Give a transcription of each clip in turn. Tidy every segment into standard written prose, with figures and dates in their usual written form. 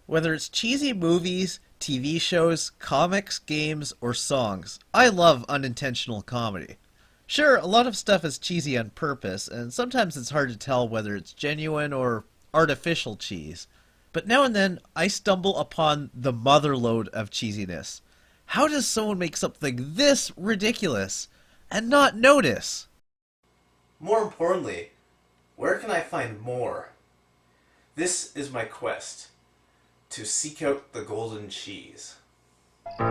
Whether it's cheesy movies, TV shows, comics, games, or songs, I love unintentional comedy. Sure, a lot of stuff is cheesy on purpose, and sometimes it's hard to tell whether it's genuine or artificial cheese. But now and then, I stumble upon the motherlode of cheesiness. How does someone make something this ridiculous and not notice? More importantly, where can I find more? This is my quest, to seek out the golden cheese. Good!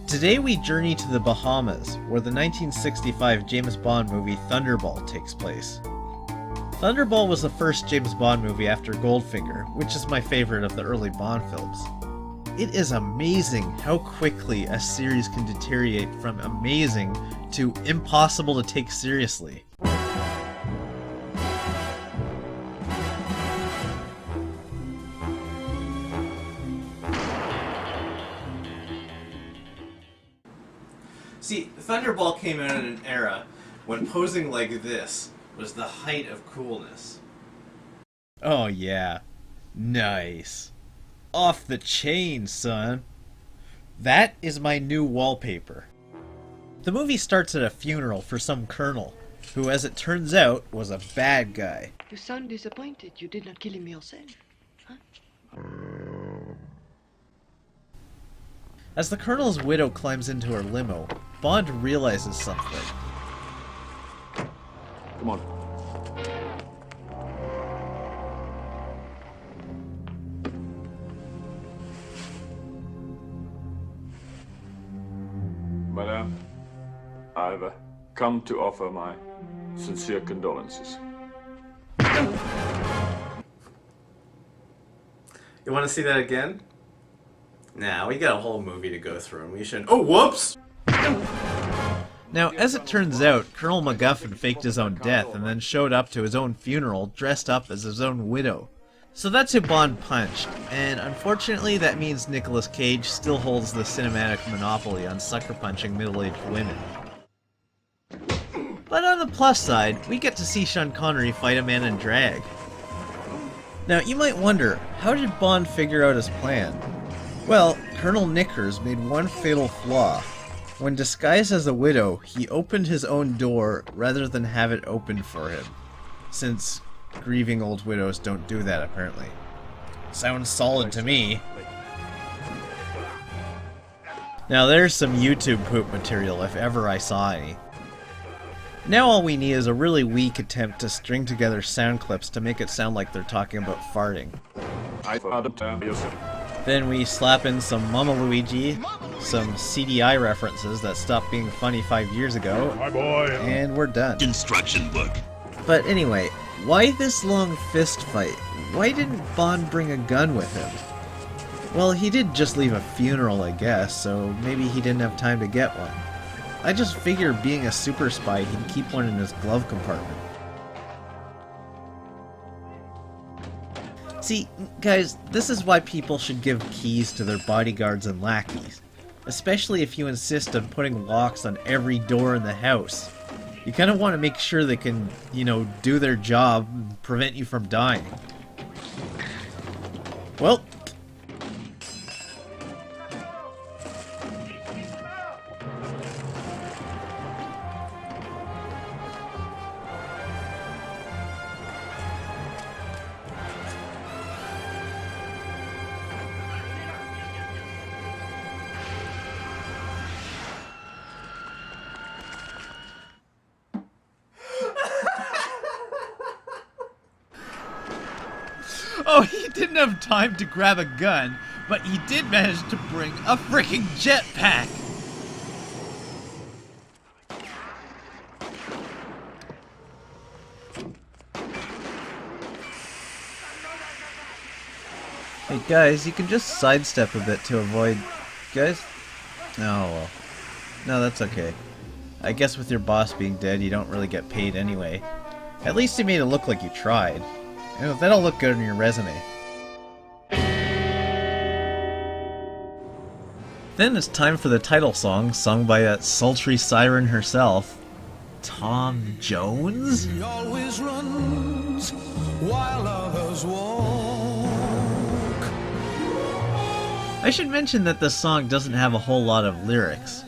Today we journey to the Bahamas, where the 1965 James Bond movie Thunderball takes place. Thunderball was the first James Bond movie after Goldfinger, which is my favorite of the early Bond films. It is amazing how quickly a series can deteriorate from amazing to impossible to take seriously. See, Thunderball came out in an era when posing like this was the height of coolness. Oh yeah. Nice. Off the chain, son. That is my new wallpaper. The movie starts at a funeral for some colonel, who as it turns out was a bad guy. You sound disappointed you did not kill him yourself, huh? As the colonel's widow climbs into her limo, Bond realizes something. Come on. Madame, I've come to offer my sincere condolences. You want to see that again? Nah, we got a whole movie to go through and we shouldn't— Oh, whoops! Now, as it turns out, Colonel MacGuffin faked his own death and then showed up to his own funeral dressed up as his own widow. So that's who Bond punched, and unfortunately that means Nicolas Cage still holds the cinematic monopoly on sucker punching middle-aged women. But on the plus side, we get to see Sean Connery fight a man in drag. Now, you might wonder, how did Bond figure out his plan? Well, Colonel Knickers made one fatal flaw. When disguised as a widow, he opened his own door rather than have it opened for him. Since grieving old widows don't do that, apparently. Sounds solid to me. Now there's some YouTube poop material if ever I saw any. Now all we need is a really weak attempt to string together sound clips to make it sound like they're talking about farting. Then we slap in some Mama Luigi, some CDI references that stopped being funny 5 years ago, and we're done. Instruction book. But anyway, why this long fist fight? Why didn't Bond bring a gun with him? Well, he did just leave a funeral, I guess, so maybe he didn't have time to get one. I just figure being a super spy, he'd keep one in his glove compartment. See, guys, this is why people should give keys to their bodyguards and lackeys. Especially if you insist on putting locks on every door in the house. You kind of want to make sure they can, do their job and prevent you from dying. Well. Oh, he didn't have time to grab a gun, but he did manage to bring a freaking jetpack! Hey guys, you can just sidestep a bit to avoid... Guys? Oh well. No, that's okay. I guess with your boss being dead, you don't really get paid anyway. At least you made it look like you tried. That'll look good on your resume. Then it's time for the title song, sung by that sultry siren herself, Tom Jones? He always runs while others walk. I should mention that this song doesn't have a whole lot of lyrics.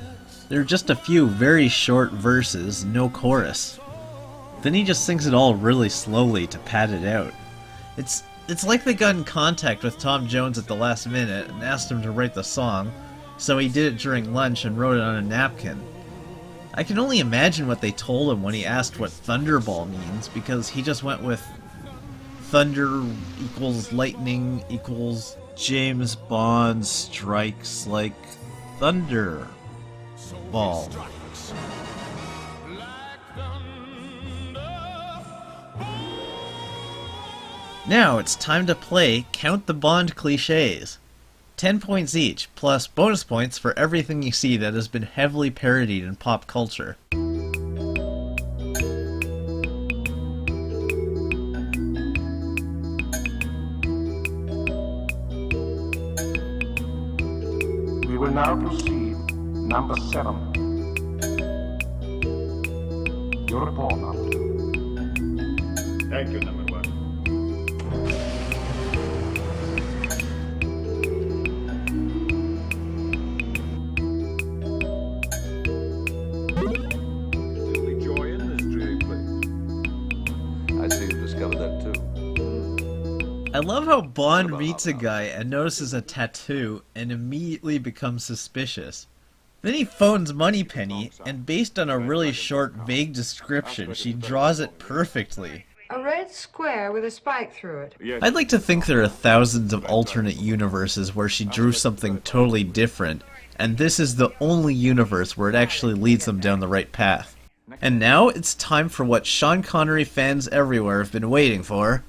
There are just a few very short verses, no chorus. Then he just sings it all really slowly to pad it out. It's like they got in contact with Tom Jones at the last minute and asked him to write the song, so he did it during lunch and wrote it on a napkin. I can only imagine what they told him when he asked what Thunderball means, because he just went with thunder equals lightning equals James Bond strikes like Thunderball. Now it's time to play Count the Bond cliches. 10 points each, plus bonus points for everything you see that has been heavily parodied in pop culture. We will now proceed. Number 7. Your report, number 2. Thank you, number 1. I see you discovered that too. I love how Bond meets a guy and notices a tattoo and immediately becomes suspicious. Then he phones Moneypenny, and based on a really short, vague description, she draws it perfectly. A red square with a spike through it. I'd like to think there are thousands of alternate universes where she drew something totally different, and this is the only universe where it actually leads them down the right path. And now it's time for what Sean Connery fans everywhere have been waiting for.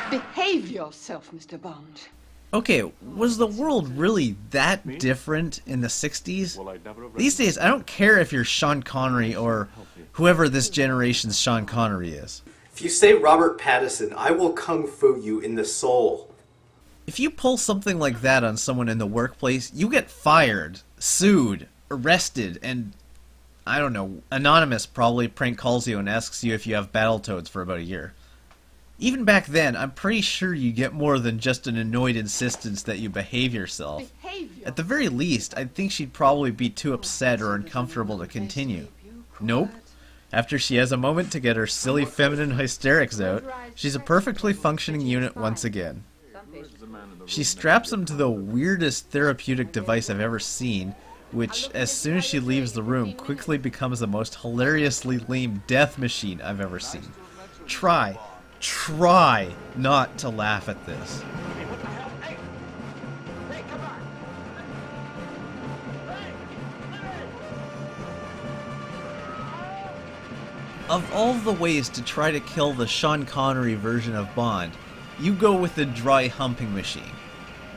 Behave yourself, Mr. Bond. Okay, was the world really that different in the 60s? These days, I don't care if you're Sean Connery or whoever this generation's Sean Connery is. If you say Robert Pattinson, I will kung fu you in the soul. If you pull something like that on someone in the workplace, you get fired, sued, arrested, and, I don't know, Anonymous probably prank calls you and asks you if you have Battletoads for about a year. Even back then, I'm pretty sure you get more than just an annoyed insistence that you behave yourself. At the very least, I'd think she'd probably be too upset or uncomfortable to continue. Nope. After she has a moment to get her silly feminine hysterics out, she's a perfectly functioning unit once again. She straps him to the weirdest therapeutic device I've ever seen, which, as soon as she leaves the room, quickly becomes the most hilariously lame death machine I've ever seen. Try not to laugh at this. Of all the ways to try to kill the Sean Connery version of Bond, you go with the dry humping machine.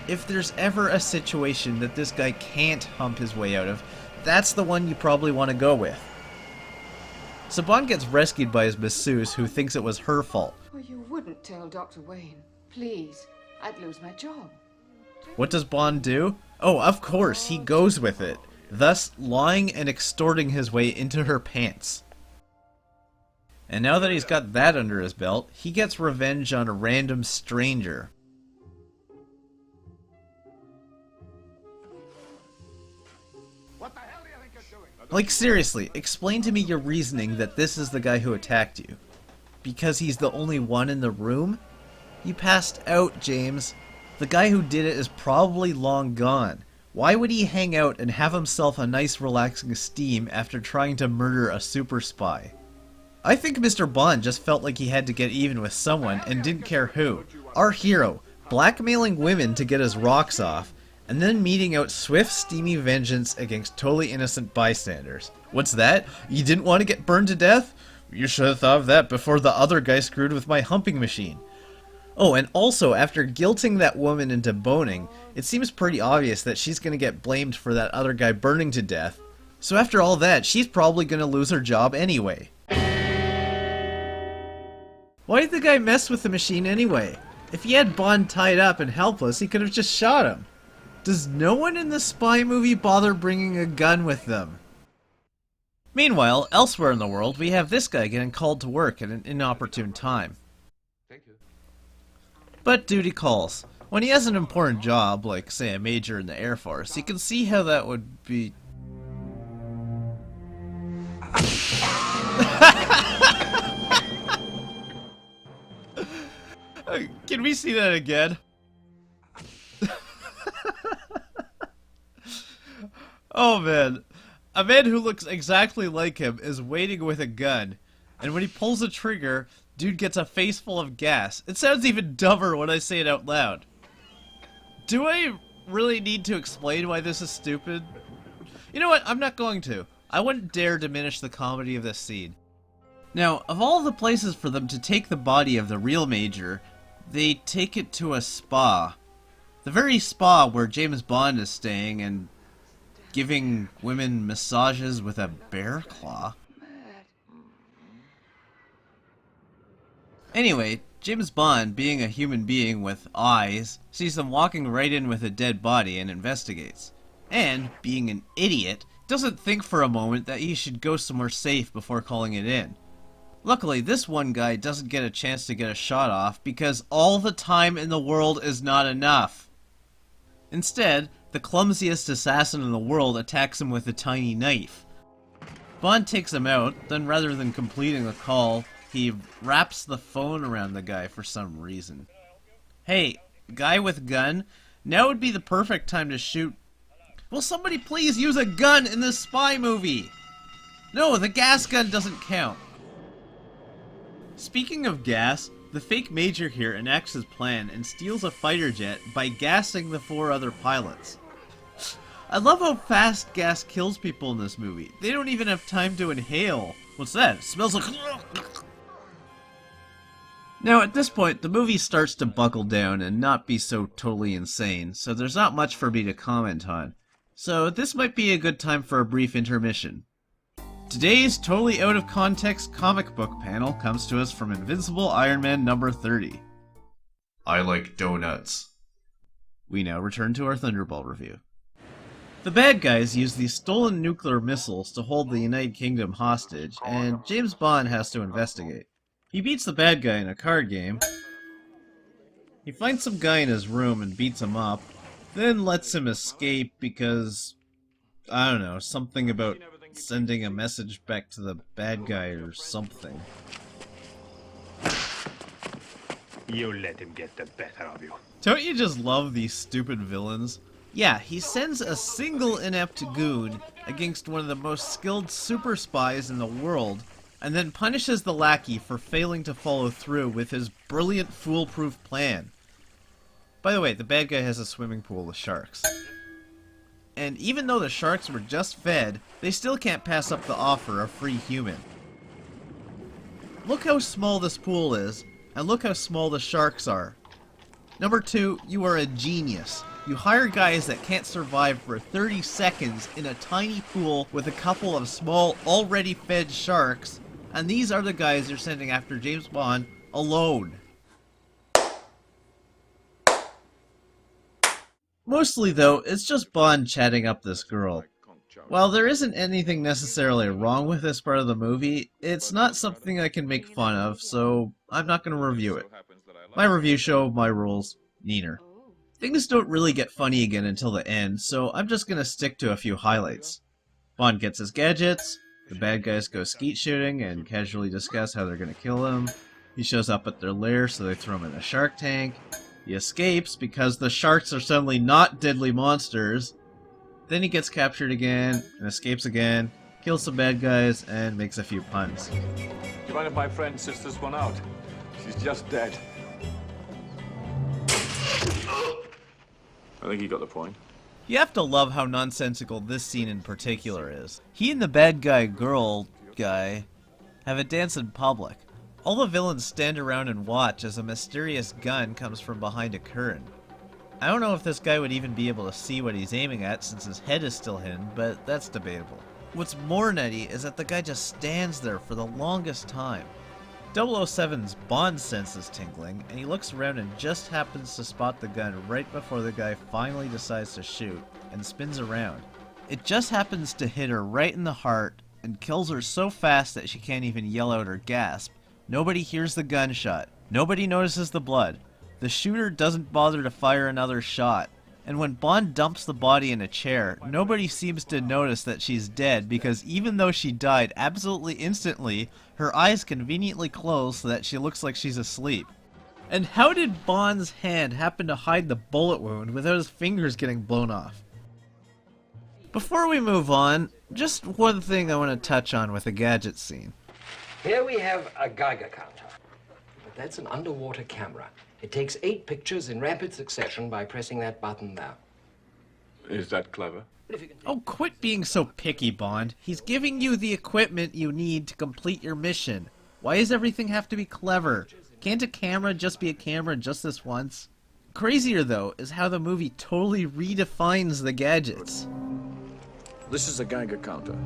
If there's ever a situation that this guy can't hump his way out of, that's the one you probably want to go with. So Bond gets rescued by his masseuse, who thinks it was her fault. Oh, you wouldn't tell Dr. Wayne. Please, I'd lose my job. What does Bond do? Oh, of course, he goes with it, thus lying and extorting his way into her pants. And now that he's got that under his belt, he gets revenge on a random stranger. Like, seriously, explain to me your reasoning that this is the guy who attacked you. Because he's the only one in the room? You passed out, James. The guy who did it is probably long gone. Why would he hang out and have himself a nice relaxing steam after trying to murder a super spy? I think Mr. Bond just felt like he had to get even with someone and didn't care who. Our hero, blackmailing women to get his rocks off, and then meting out swift, steamy vengeance against totally innocent bystanders. What's that? You didn't want to get burned to death? You should have thought of that before the other guy screwed with my humping machine. Oh, and also, after guilting that woman into boning, it seems pretty obvious that she's going to get blamed for that other guy burning to death. So after all that, she's probably going to lose her job anyway. Why did the guy mess with the machine anyway? If he had Bond tied up and helpless, he could have just shot him. Does no one in the spy movie bother bringing a gun with them? Meanwhile, elsewhere in the world, we have this guy getting called to work at an inopportune time. But duty calls. When he has an important job, like, say, a major in the Air Force, you can see how that would be... Can we see that again? Oh man. A man who looks exactly like him is waiting with a gun, and when he pulls the trigger, dude gets a face full of gas. It sounds even dumber when I say it out loud. Do I really need to explain why this is stupid? You know what? I'm not going to. I wouldn't dare diminish the comedy of this scene. Now, of all the places for them to take the body of the real Major, they take it to a spa. The very spa where James Bond is staying and giving women massages with a bear claw. Anyway, James Bond, being a human being with eyes, sees them walking right in with a dead body and investigates. And, being an idiot, doesn't think for a moment that he should go somewhere safe before calling it in. Luckily, this one guy doesn't get a chance to get a shot off because all the time in the world is not enough. Instead, the clumsiest assassin in the world attacks him with a tiny knife. Bond takes him out, then rather than completing the call, he wraps the phone around the guy for some reason. Hey, guy with gun, now would be the perfect time to shoot. Will somebody please use a gun in this spy movie? No, the gas gun doesn't count. Speaking of gas, the fake Major here enacts his plan and steals a fighter jet by gassing the 4 other pilots. I love how fast gas kills people in this movie. They don't even have time to inhale. What's that? It smells like... Now, at this point, the movie starts to buckle down and not be so totally insane, so there's not much for me to comment on. So this might be a good time for a brief intermission. Today's totally out of context comic book panel comes to us from Invincible Iron Man number 30. I like donuts. We now return to our Thunderball review. The bad guys use these stolen nuclear missiles to hold the United Kingdom hostage, and James Bond has to investigate. He beats the bad guy in a card game. He finds some guy in his room and beats him up, then lets him escape because, I don't know, something about sending a message back to the bad guy or something. You let him get the better of you. Don't you just love these stupid villains? Yeah, he sends a single inept goon against one of the most skilled super spies in the world, and then punishes the lackey for failing to follow through with his brilliant foolproof plan. By the way, the bad guy has a swimming pool with sharks. And even though the sharks were just fed, they still can't pass up the offer of free human. Look how small this pool is, and look how small the sharks are. Number 2, you are a genius. You hire guys that can't survive for 30 seconds in a tiny pool with a couple of small, already fed sharks, and these are the guys you're sending after James Bond alone. Mostly, though, it's just Bond chatting up this girl. While there isn't anything necessarily wrong with this part of the movie, it's not something I can make fun of, so I'm not going to review it. My review show, my rules, Neener. Things don't really get funny again until the end, so I'm just going to stick to a few highlights. Bond gets his gadgets, the bad guys go skeet shooting and casually discuss how they're going to kill him. He shows up at their lair, so they throw him in a shark tank. He escapes because the sharks are suddenly not deadly monsters. Then he gets captured again, and escapes again, kills some bad guys, and makes a few puns. Do you mind if my friend sits this one out? She's just dead. I think he got the point. You have to love how nonsensical this scene in particular is. He and the bad guy girl guy have a dance in public. All the villains stand around and watch as a mysterious gun comes from behind a curtain. I don't know if this guy would even be able to see what he's aiming at since his head is still hidden, but that's debatable. What's more nutty is that the guy just stands there for the longest time. 007's Bond sense is tingling, and he looks around and just happens to spot the gun right before the guy finally decides to shoot, and spins around. It just happens to hit her right in the heart, and kills her so fast that she can't even yell out or gasp. Nobody hears the gunshot. Nobody notices the blood. The shooter doesn't bother to fire another shot. And when Bond dumps the body in a chair, nobody seems to notice that she's dead because even though she died absolutely instantly, her eyes conveniently close so that she looks like she's asleep. And how did Bond's hand happen to hide the bullet wound without his fingers getting blown off? Before we move on, just one thing I want to touch on with the gadget scene. Here we have a Geiger counter. But that's an underwater camera. It takes 8 pictures in rapid succession by pressing that button there. Is that clever? Oh, quit being so picky, Bond. He's giving you the equipment you need to complete your mission. Why does everything have to be clever? Can't a camera just be a camera just this once? Crazier, though, is how the movie totally redefines the gadgets. This is a Geiger counter.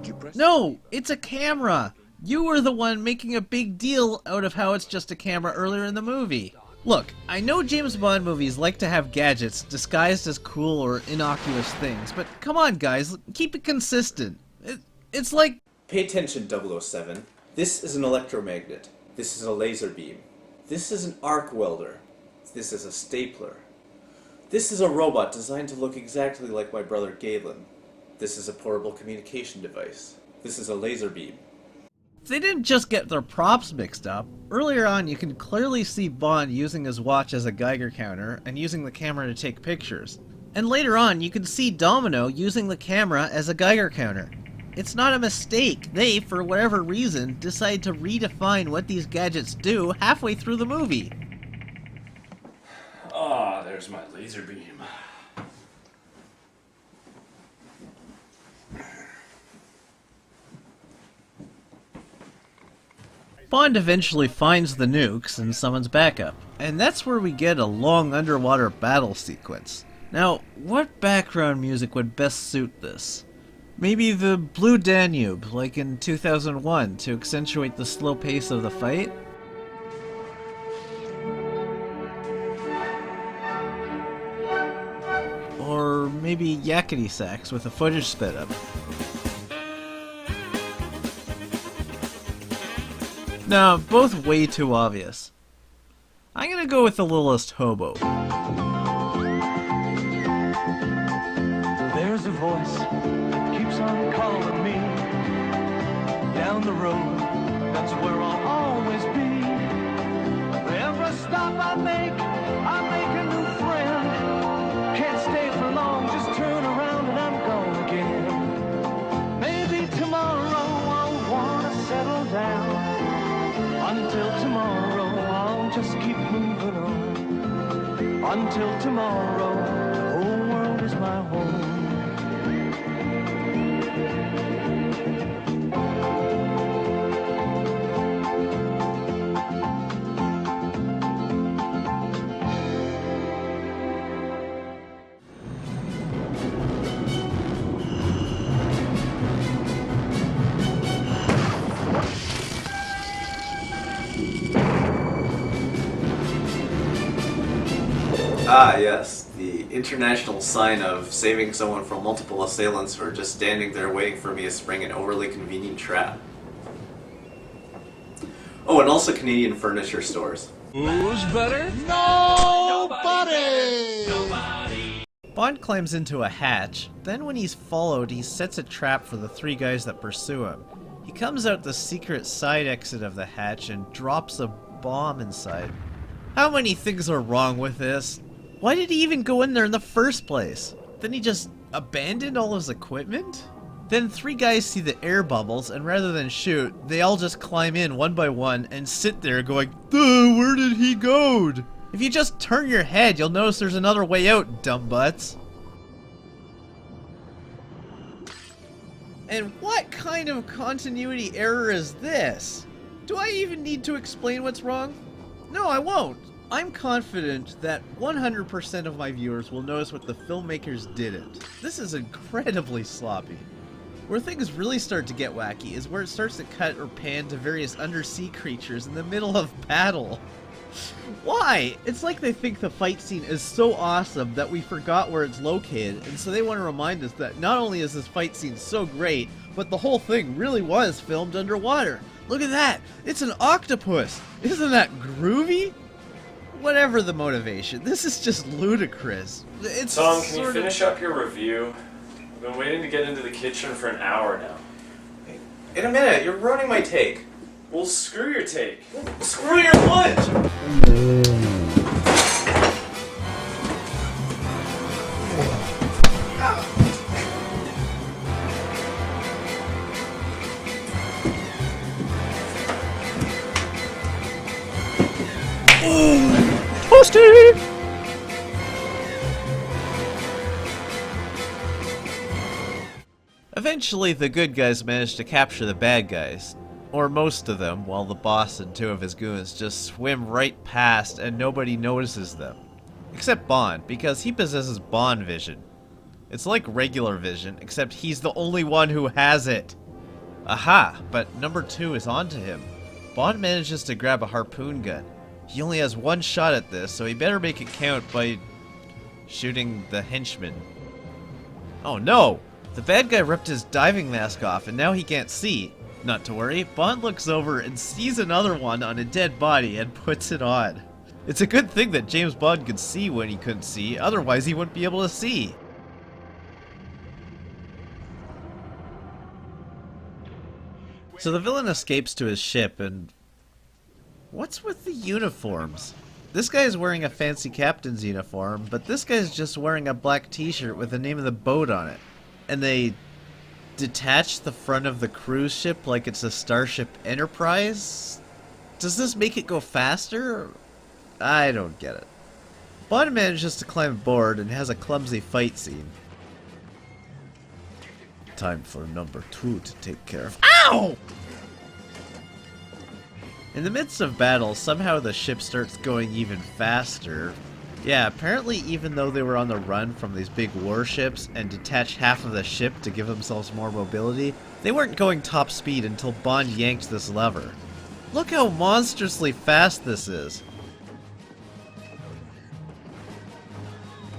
Do you press? No! It's a camera! You were the one making a big deal out of how it's just a camera earlier in the movie. Look, I know James Bond movies like to have gadgets disguised as cool or innocuous things, but come on guys, keep it consistent. It's like... Pay attention, 007. This is an electromagnet. This is a laser beam. This is an arc welder. This is a stapler. This is a robot designed to look exactly like my brother Galen. This is a portable communication device. This is a laser beam. They didn't just get their props mixed up. Earlier on, you can clearly see Bond using his watch as a Geiger counter and using the camera to take pictures. And later on, you can see Domino using the camera as a Geiger counter. It's not a mistake. They, for whatever reason, decide to redefine what these gadgets do halfway through the movie. Ah, there's my laser beam. Bond eventually finds the nukes and summons backup, and that's where we get a long underwater battle sequence. Now, what background music would best suit this? Maybe the Blue Danube, like in 2001, to accentuate the slow pace of the fight? Or maybe Yakety Sax with the footage sped up? No, both way too obvious. I'm gonna go with The Littlest Hobo. There's a voice that keeps on calling me down the road, that's where I'll always be. Every stop I make a new friend. Can't stay for long, just turn around and I'm gone again. Maybe tomorrow I'll wanna settle down. Until tomorrow, I'll just keep moving on. Until tomorrow, the whole world is my home. Ah, yes, the international sign of saving someone from multiple assailants who are just standing there waiting for me to spring an overly convenient trap. Oh, and also Canadian furniture stores. Who's better? Nobody! Bond climbs into a hatch, then when he's followed, he sets a trap for the 3 guys that pursue him. He comes out the secret side exit of the hatch and drops a bomb inside. How many things are wrong with this? Why did he even go in there in the first place? Then he just abandoned all his equipment? Then 3 guys see the air bubbles, and rather than shoot, they all just climb in one by one and sit there going, where did he go? If you just turn your head, you'll notice there's another way out, dumb butts. And what kind of continuity error is this? Do I even need to explain what's wrong? No, I won't. I'm confident that 100% of my viewers will notice what the filmmakers didn't. This is incredibly sloppy. Where things really start to get wacky is where it starts to cut or pan to various undersea creatures in the middle of battle. Why? It's like they think the fight scene is so awesome that we forgot where it's located, and so they want to remind us that not only is this fight scene so great, but the whole thing really was filmed underwater. Look at that! It's an octopus! Isn't that groovy? Whatever the motivation, this is just ludicrous. It's Tom, can you finish up your review? I've been waiting to get into the kitchen for an hour now. In a minute, you're ruining my take. Well, screw your take. Screw your lunch! Toasty! Eventually, the good guys manage to capture the bad guys. Or most of them, while the boss and two of his goons just swim right past and nobody notices them. Except Bond, because he possesses Bond vision. It's like regular vision, except he's the only one who has it. Aha, but number 2 is onto him. Bond manages to grab a harpoon gun. He only has one shot at this, so he better make it count by shooting the henchman. Oh no! The bad guy ripped his diving mask off and now he can't see. Not to worry, Bond looks over and sees another one on a dead body and puts it on. It's a good thing that James Bond could see when he couldn't see, otherwise he wouldn't be able to see. So the villain escapes to his ship and... what's with the uniforms? This guy's wearing a fancy captain's uniform, but this guy's just wearing a black t-shirt with the name of the boat on it. And they detach the front of the cruise ship like it's a Starship Enterprise? Does this make it go faster? I don't get it. Bond manages to climb aboard and has a clumsy fight scene. Time for number 2 to take care of. Ow! In the midst of battle, somehow the ship starts going even faster. Yeah, apparently even though they were on the run from these big warships and detached half of the ship to give themselves more mobility, they weren't going top speed until Bond yanked this lever. Look how monstrously fast this is.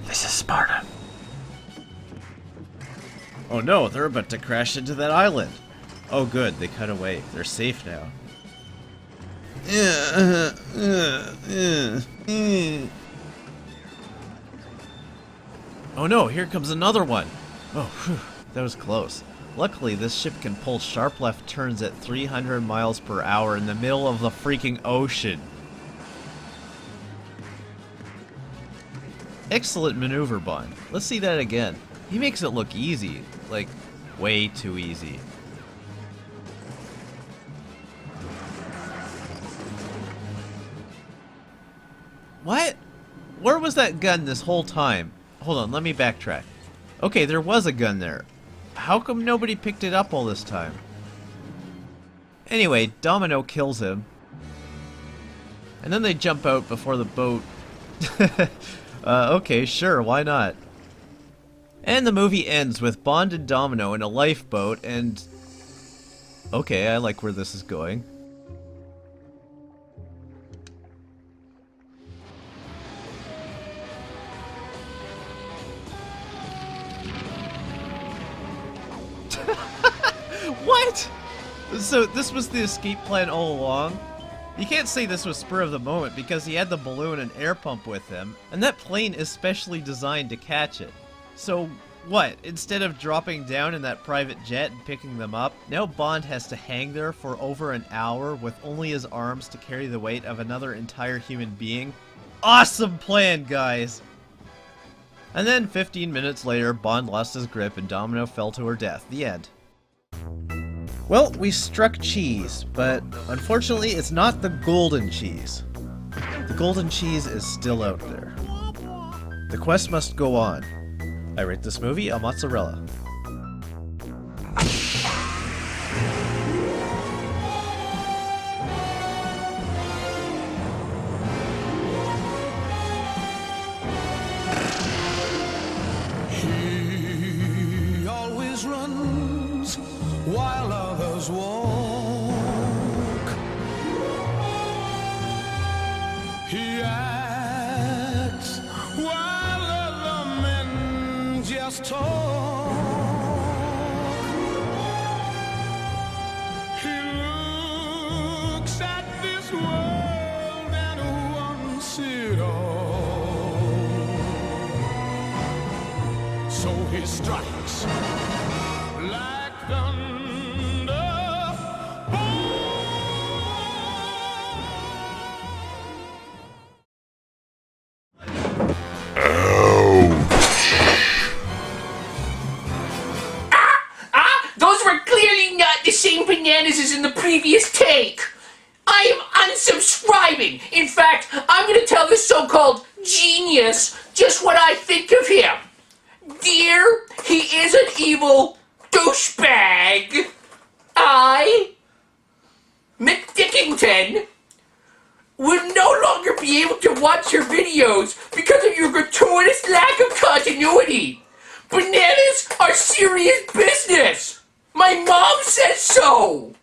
This is Sparta. Oh no, they're about to crash into that island. Oh good, they cut away. They're safe now. Oh no, here comes another one. Oh, whew, that was close. Luckily, this ship can pull sharp left turns at 300 miles per hour in the middle of the freaking ocean. Excellent maneuver, Bond. Let's see that again. He makes it look easy. Like, way too easy. What? Where was that gun this whole time? Hold on, let me backtrack. Okay, there was a gun there. How come nobody picked it up all this time? Anyway, Domino kills him. And then they jump out before the boat... okay, sure, why not? And the movie ends with Bond and Domino in a lifeboat and... okay, I like where this is going. What? So this was the escape plan all along? You can't say this was spur of the moment because he had the balloon and air pump with him, and that plane is specially designed to catch it. So what, instead of dropping down in that private jet and picking them up, now Bond has to hang there for over an hour with only his arms to carry the weight of another entire human being? Awesome plan, guys! And then 15 minutes later, Bond lost his grip and Domino fell to her death. The end. Well, we struck cheese, but unfortunately it's not the golden cheese. The golden cheese is still out there. The quest must go on. I rate this movie a mozzarella. He always runs lovers walk. He acts while other men just talk. He looks at this world and wants it all. So he strikes like thunder. Those were clearly not the same bananas as in the previous take. I am unsubscribing. In fact, I'm going to tell this so-called genius just what I think of him. Dear, he is an evil douchebag. I, Mick Dickington, will no longer be able to watch your videos because of your gratuitous lack of continuity. Bananas are serious business. My mom says so.